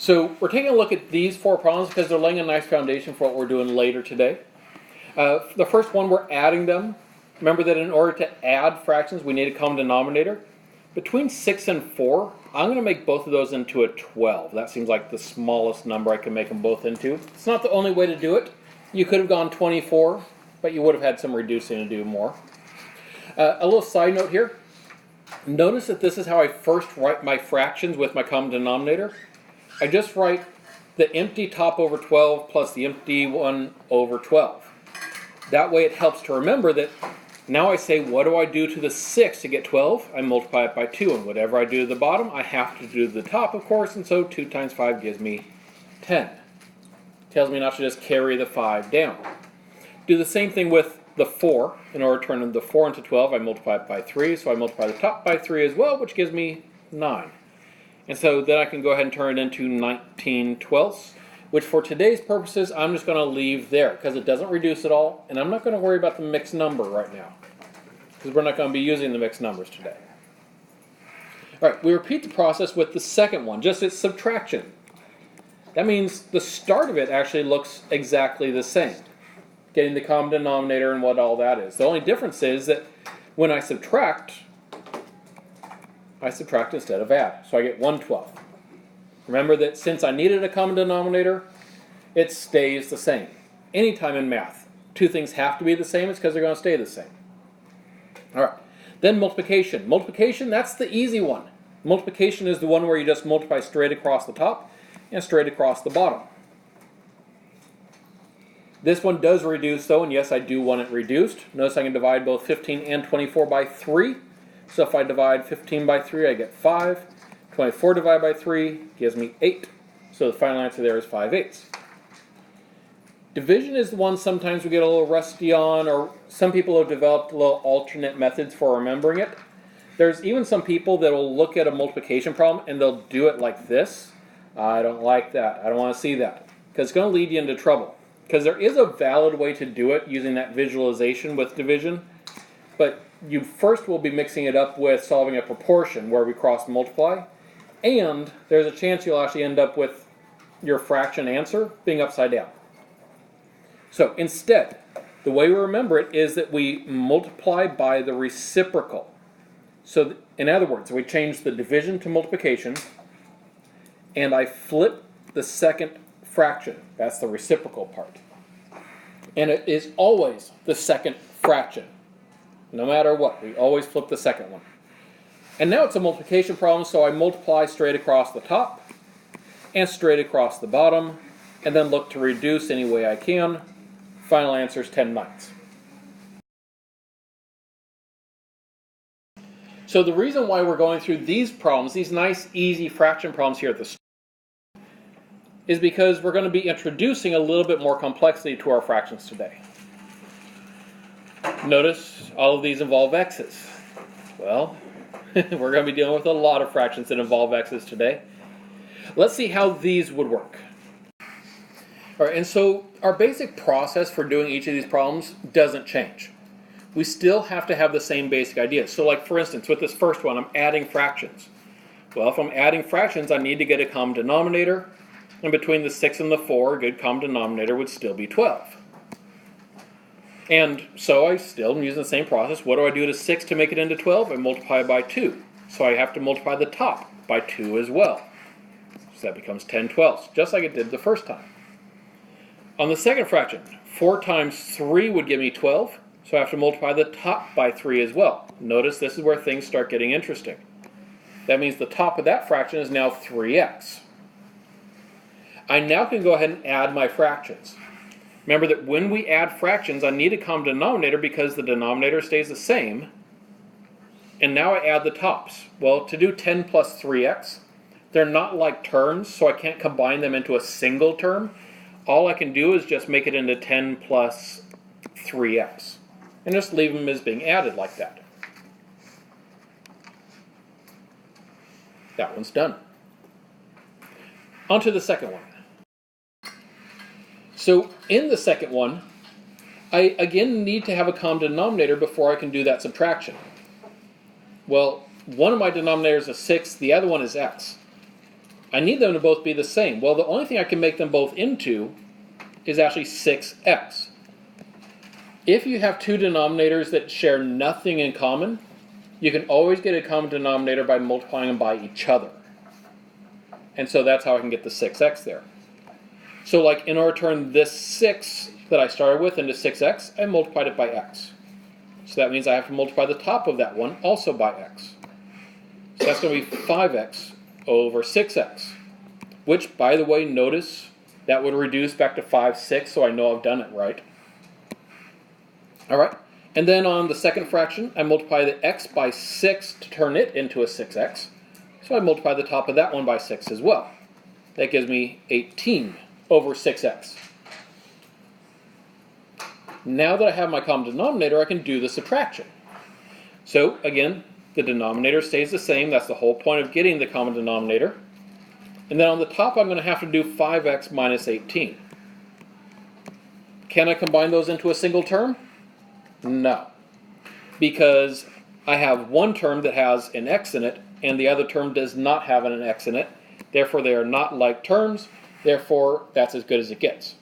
So we're taking a look at these four problems because they're laying a nice foundation for what we're doing later today. The first one, we're adding them. Remember that in order to add fractions, we need a common denominator. Between 6 and 4, I'm going to make both of those into a 12. That seems like the smallest number I can make them both into. It's not the only way to do it. You could have gone 24, but you would have had some reducing to do more. A little side note here. Notice that this is how I first write my fractions with my common denominator. I just write the empty top over 12 plus the empty one over 12. That way it helps to remember that now I say, what do I do to the 6 to get 12? I multiply it by 2, and whatever I do to the bottom, I have to do to the top, of course, and so 2 times 5 gives me 10. Tells me not to just carry the 5 down. Do the same thing with the 4. In order to turn the 4 into 12, I multiply it by 3, so I multiply the top by 3 as well, which gives me 9. And so then I can go ahead and turn it into 19 twelfths, which for today's purposes, I'm just going to leave there because it doesn't reduce at all, and I'm not going to worry about the mixed number right now because we're not going to be using the mixed numbers today. All right, we repeat the process with the second one, just as subtraction. That means the start of it actually looks exactly the same, getting the common denominator and what all that is. The only difference is that when I subtract instead of add. So I get 1/12. Remember that since I needed a common denominator, it stays the same. Anytime in math, two things have to be the same, it's because they're going to stay the same. All right, then multiplication. Multiplication, that's the easy one. Multiplication is the one where you just multiply straight across the top and straight across the bottom. This one does reduce though, and yes, I do want it reduced. Notice I can divide both 15 and 24 by 3. So if I divide 15 by 3, I get 5. 24 divided by 3 gives me 8. So the final answer there is 5/8. Division is the one sometimes we get a little rusty on, or some people have developed little alternate methods for remembering it. There's even some people that will look at a multiplication problem and they'll do it like this. I don't like that. I don't want to see that because it's going to lead you into trouble. Because there is a valid way to do it using that visualization with division, but you first will be mixing it up with solving a proportion where we cross multiply, and there's a chance you'll actually end up with your fraction answer being upside down. So instead, the way we remember it is that we multiply by the reciprocal. So in other words, we change the division to multiplication, and I flip the second fraction. That's the reciprocal part. And it is always the second fraction. No matter what, we always flip the second one. And now it's a multiplication problem, so I multiply straight across the top and straight across the bottom, and then look to reduce any way I can. Final answer is 10/9. So the reason why we're going through these problems, these nice, easy fraction problems here at the start, is because we're going to be introducing a little bit more complexity to our fractions today. Notice all of these involve x's. Well, we're going to be dealing with a lot of fractions that involve x's today. Let's see how these would work. All right, and so our basic process for doing each of these problems doesn't change. We still have to have the same basic idea. So like for instance, with this first one, I'm adding fractions. Well, if I'm adding fractions, I need to get a common denominator, and between the 6 and the 4, a good common denominator would still be 12. And so I still am using the same process. What do I do to 6 to make it into 12? I multiply by 2. So I have to multiply the top by 2 as well. So that becomes 10/12, just like it did the first time. On the second fraction, 4 times 3 would give me 12. So I have to multiply the top by 3 as well. Notice this is where things start getting interesting. That means the top of that fraction is now 3x. I now can go ahead and add my fractions. Remember that when we add fractions, I need a common denominator because the denominator stays the same. And now I add the tops. Well, to do 10 plus 3x, they're not like terms, so I can't combine them into a single term. All I can do is just make it into 10 plus 3x. And just leave them as being added like that. That one's done. On to the second one. So in the second one, I again need to have a common denominator before I can do that subtraction. Well, one of my denominators is 6, the other one is x. I need them to both be the same. Well, the only thing I can make them both into is actually 6x. If you have two denominators that share nothing in common, you can always get a common denominator by multiplying them by each other. And so that's how I can get the 6x there. So like in order to turn this 6 that I started with into 6x, I multiplied it by x. So that means I have to multiply the top of that one also by x. So that's going to be 5x over 6x. Which, by the way, notice that would reduce back to 5, 6, so I know I've done it right. Alright, and then on the second fraction, I multiply the x by 6 to turn it into a 6x. So I multiply the top of that one by 6 as well. That gives me 18 over 6x. Now that I have my common denominator, I can do the subtraction. So again, the denominator stays the same. That's the whole point of getting the common denominator. And then on the top, I'm going to have to do 5x minus 18. Can I combine those into a single term? No. Because I have one term that has an x in it, and the other term does not have an x in it. Therefore, they are not like terms. Therefore, that's as good as it gets.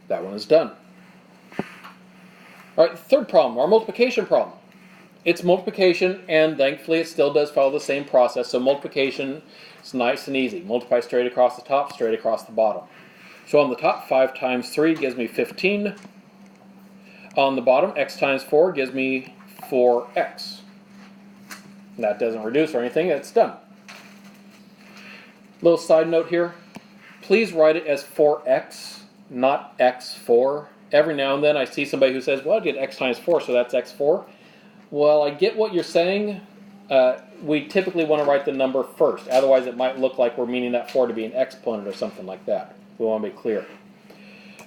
That one is done. All right, the third problem, our multiplication problem. It's multiplication, and thankfully it still does follow the same process. So multiplication is nice and easy. Multiply straight across the top, straight across the bottom. So on the top, 5 times 3 gives me 15. On the bottom, x times 4 gives me 4x. And that doesn't reduce or anything, it's done. Little side note here, please write it as 4x, not x4. Every now and then I see somebody who says, well, I did x times 4, so that's x4. Well, I get what you're saying. We typically want to write the number first. Otherwise, it might look like we're meaning that 4 to be an exponent or something like that. We want to be clear.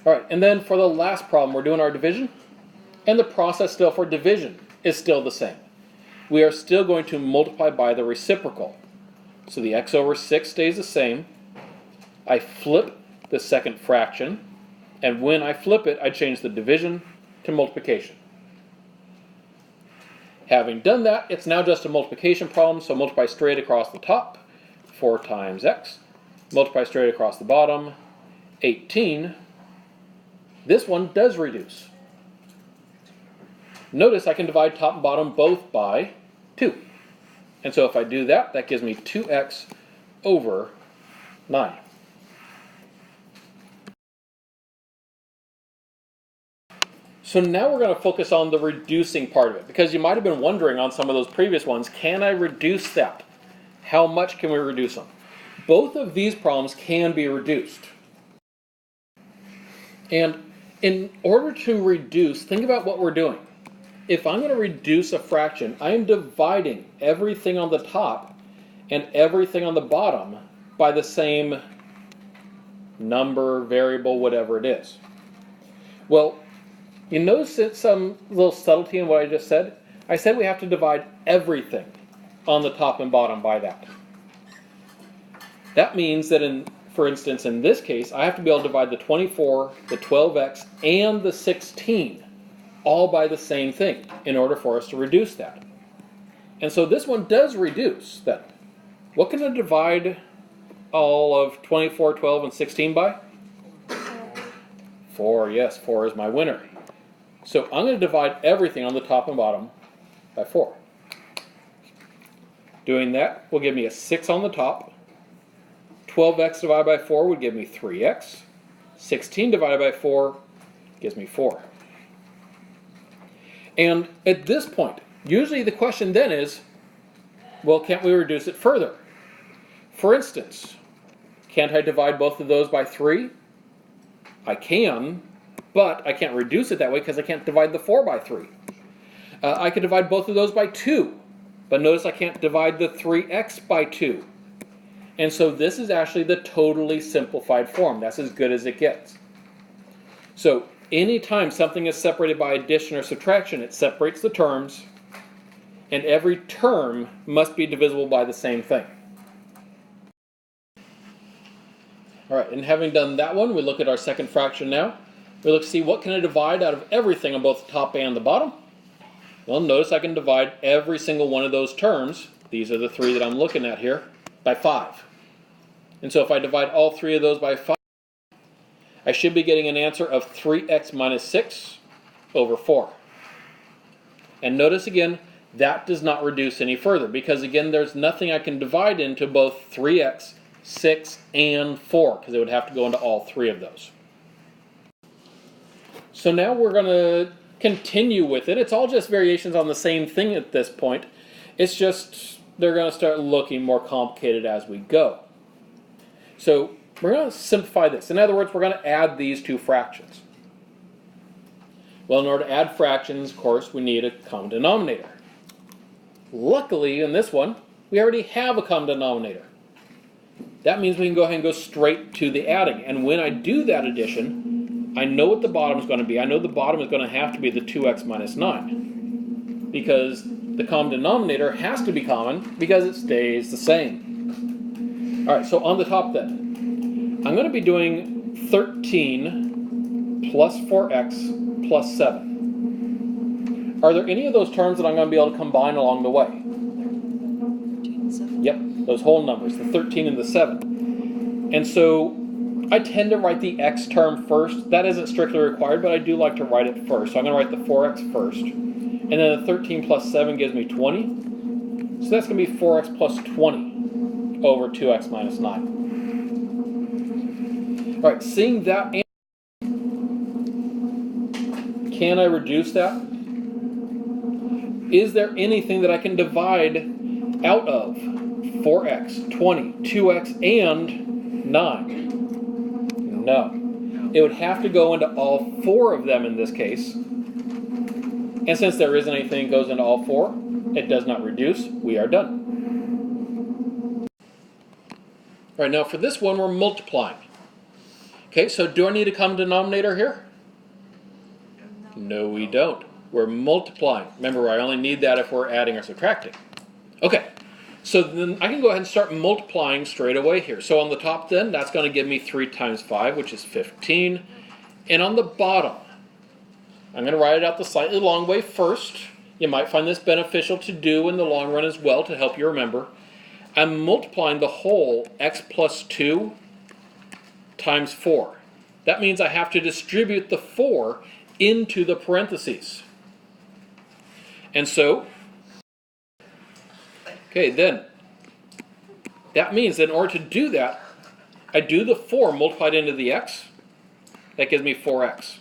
All right, and then for the last problem, we're doing our division. And the process still for division is still the same. We are still going to multiply by the reciprocal. So the x over 6 stays the same. I flip the second fraction. And when I flip it, I change the division to multiplication. Having done that, it's now just a multiplication problem, so multiply straight across the top, 4 times x. Multiply straight across the bottom, 18. This one does reduce. Notice I can divide top and bottom both by 2. And so if I do that, that gives me 2x over 9. So now we're going to focus on the reducing part of it, because you might have been wondering on some of those previous ones, can I reduce that? How much can we reduce them? Both of these problems can be reduced. And in order to reduce, think about what we're doing. If I'm going to reduce a fraction, I am dividing everything on the top and everything on the bottom by the same number, variable, whatever it is. Well, you notice some little subtlety in what I just said? I said we have to divide everything on the top and bottom by that. That means that for instance, in this case, I have to be able to divide the 24, the 12x, and the 16 all by the same thing in order for us to reduce that. And so this one does reduce then. What can I divide all of 24, 12, and 16 by? 4, yes, 4 is my winner. So I'm going to divide everything on the top and bottom by 4. Doing that will give me a 6 on the top. 12x divided by 4 would give me 3x. 16 divided by 4 gives me 4. And at this point, usually the question then is, well, can't we reduce it further? For instance, can't I divide both of those by 3? I can, but I can't reduce it that way because I can't divide the 4 by 3. I could divide both of those by 2, but notice I can't divide the 3x by 2. And so this is actually the totally simplified form. That's as good as it gets. So anytime something is separated by addition or subtraction, it separates the terms, and every term must be divisible by the same thing. All right, and having done that one, we look at our second fraction now. We look to see what can I divide out of everything on both the top and the bottom. Well, notice I can divide every single one of those terms. These are the 3 that I'm looking at here. by 5. And so if I divide all 3 of those by 5, I should be getting an answer of 3x minus 6 over 4. And notice again, that does not reduce any further, because again, there's nothing I can divide into both 3x, 6, and 4, because it would have to go into all 3 of those. So now we're going to continue with it. It's all just variations on the same thing at this point. It's just they're going to start looking more complicated as we go. So we're going to simplify this. In other words, we're going to add these 2 fractions. Well, in order to add fractions, of course, we need a common denominator. Luckily, in this one, we already have a common denominator. That means we can go ahead and go straight to the adding. And when I do that addition, I know what the bottom is going to be. I know the bottom is going to have to be the 2x minus 9. Because the common denominator has to be common because it stays the same. All right, so on the top then, I'm going to be doing 13 plus 4x plus 7. Are there any of those terms that I'm going to be able to combine along the way? 13 and 7. Yep, those whole numbers, the 13 and the 7. And so I tend to write the x term first. That isn't strictly required, but I do like to write it first. So I'm going to write the 4x first. And then the 13 plus 7 gives me 20. So that's going to be 4x plus 20 over 2x minus 9. All right, seeing that, can I reduce that? Is there anything that I can divide out of 4x, 20, 2x, and 9? No. It would have to go into all 4 of them in this case. And since there isn't anything that goes into all 4, it does not reduce. We are done. All right, now for this one, we're multiplying. Okay, so do I need a common denominator here? No, we don't. We're multiplying. Remember, I only need that if we're adding or subtracting. Okay, so then I can go ahead and start multiplying straight away here. So on the top then, that's going to give me 3 times 5, which is 15. And on the bottom, I'm going to write it out the slightly long way first. You might find this beneficial to do in the long run as well to help you remember. I'm multiplying the whole x plus 2 times 4. That means I have to distribute the 4 into the parentheses. And so, okay, then, that means that in order to do that, I do the 4 multiplied into the x. That gives me 4x.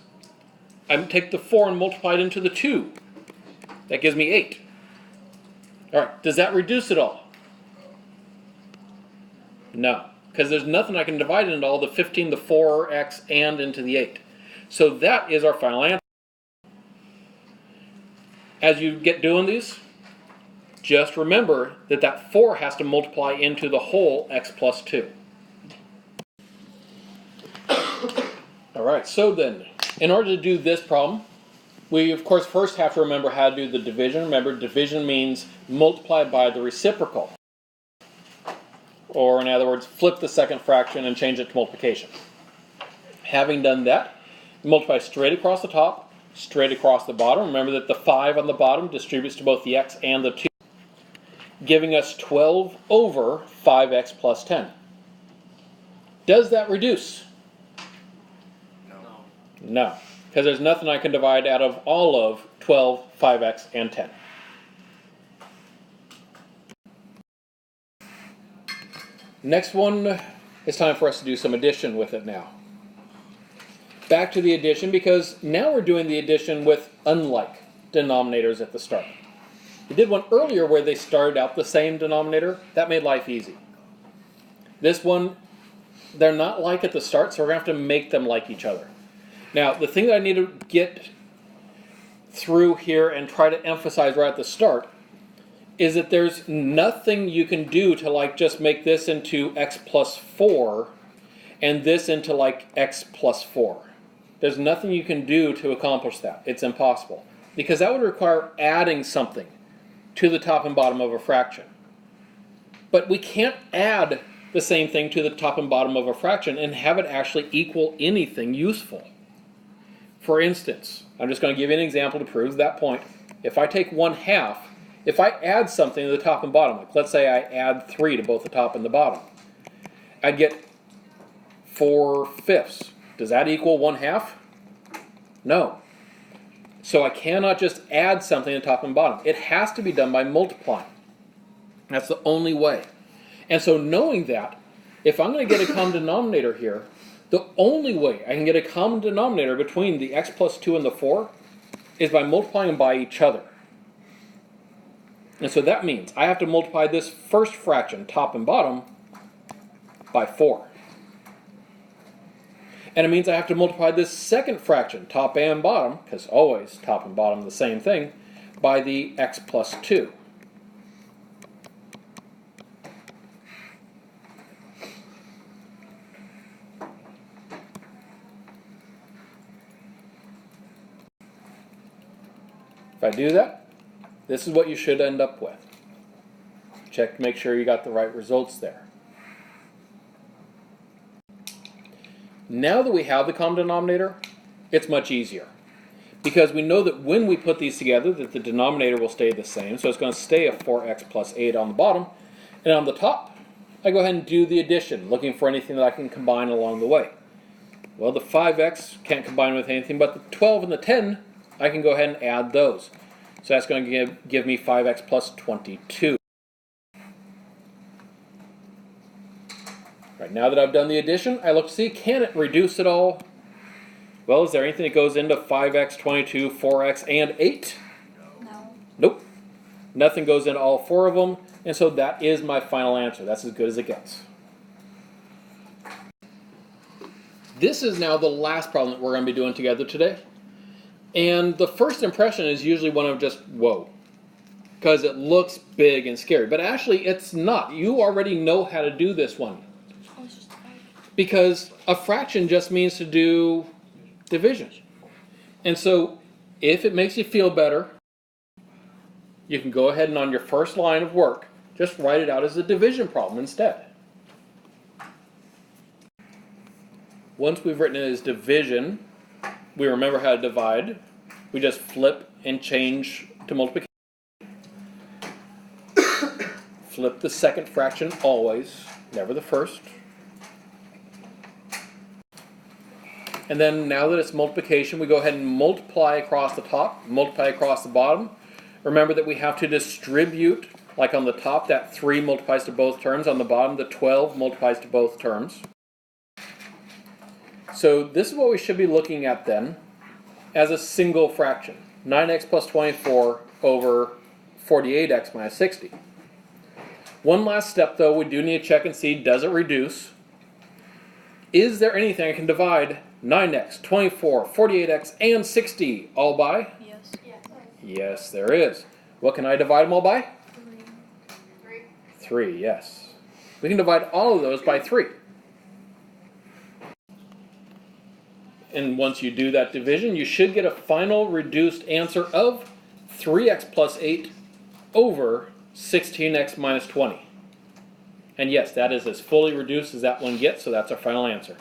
I take the 4 and multiply it into the 2. That gives me 8. All right, does that reduce it all? No, because there's nothing I can divide into all the 15, the 4x, and into the 8. So that is our final answer. As you get doing these, just remember that that 4 has to multiply into the whole x plus 2. All right, so then, in order to do this problem, we of course first have to remember how to do the division. Remember, division means multiply by the reciprocal. Or in other words, flip the second fraction and change it to multiplication. Having done that, multiply straight across the top, straight across the bottom. Remember that the 5 on the bottom distributes to both the x and the 2, giving us 12 over 5x plus 10. Does that reduce? No, because there's nothing I can divide out of all of 12, 5x, and 10. Next one, it's time for us to do some addition with it now. Back to the addition, because now we're doing the addition with unlike denominators at the start. We did one earlier where they started out the same denominator. That made life easy. This one, they're not like at the start, so we're going to have to make them like each other. Now, the thing that I need to get through here and try to emphasize right at the start is that there's nothing you can do to like just make this into x plus 4 and this into like x plus 4. There's nothing you can do to accomplish that. It's impossible. Because that would require adding something to the top and bottom of a fraction. But we can't add the same thing to the top and bottom of a fraction and have it actually equal anything useful. For instance, I'm just going to give you an example to prove that point. If I take 1/2 If I add something to the top and bottom, like let's say I add 3 to both the top and the bottom, I'd get 4/5. Does that equal 1/2? No. So I cannot just add something to the top and bottom. It has to be done by multiplying. That's the only way. And so knowing that, if I'm going to get a common denominator here, the only way I can get a common denominator between the x plus 2 and the 4 is by multiplying them by each other. And so that means I have to multiply this first fraction, top and bottom, by 4. And it means I have to multiply this second fraction, top and bottom, because always top and bottom the same thing, by the x plus 2. If I do that, this is what you should end up with. Check to make sure you got the right results there. Now that we have the common denominator, it's much easier. Because we know that when we put these together, that the denominator will stay the same. So it's going to stay a 4x plus 8 on the bottom. And on the top, I go ahead and do the addition, looking for anything that I can combine along the way. Well, the 5x can't combine with anything, but the 12 and the 10, I can go ahead and add those. So that's going to give me 5x plus 22. Right, now that I've done the addition, I look to see, can it reduce at all? Well, is there anything that goes into 5x, 22, 4x, and 8? No. Nope. Nothing goes into all 4 of them, and so that is my final answer. That's as good as it gets. This is now the last problem that we're going to be doing together today. And the first impression is usually one of just, whoa, because it looks big and scary. But actually, it's not. You already know how to do this one. Oh, it's just 5. Because a fraction just means to do division. And so, if it makes you feel better, you can go ahead and on your first line of work, just write it out as a division problem instead. Once we've written it as division, we remember how to divide. We just flip and change to multiplication. Flip the second fraction always, never the first. And then now that it's multiplication, we go ahead and multiply across the top, multiply across the bottom. Remember that we have to distribute, like on the top, that 3 multiplies to both terms. On the bottom, the 12 multiplies to both terms. So this is what we should be looking at then as a single fraction. 9x plus 24 over 48x minus 60. One last step though, we do need to check and see, does it reduce? Is there anything I can divide 9x, 24, 48x, and 60 all by? Yes. Yes, there is. What can I divide them all by? 3. 3, yes. We can divide all of those by 3. And once you do that division, you should get a final reduced answer of 3x plus 8 over 16x minus 20. And yes, that is as fully reduced as that one gets, so that's our final answer.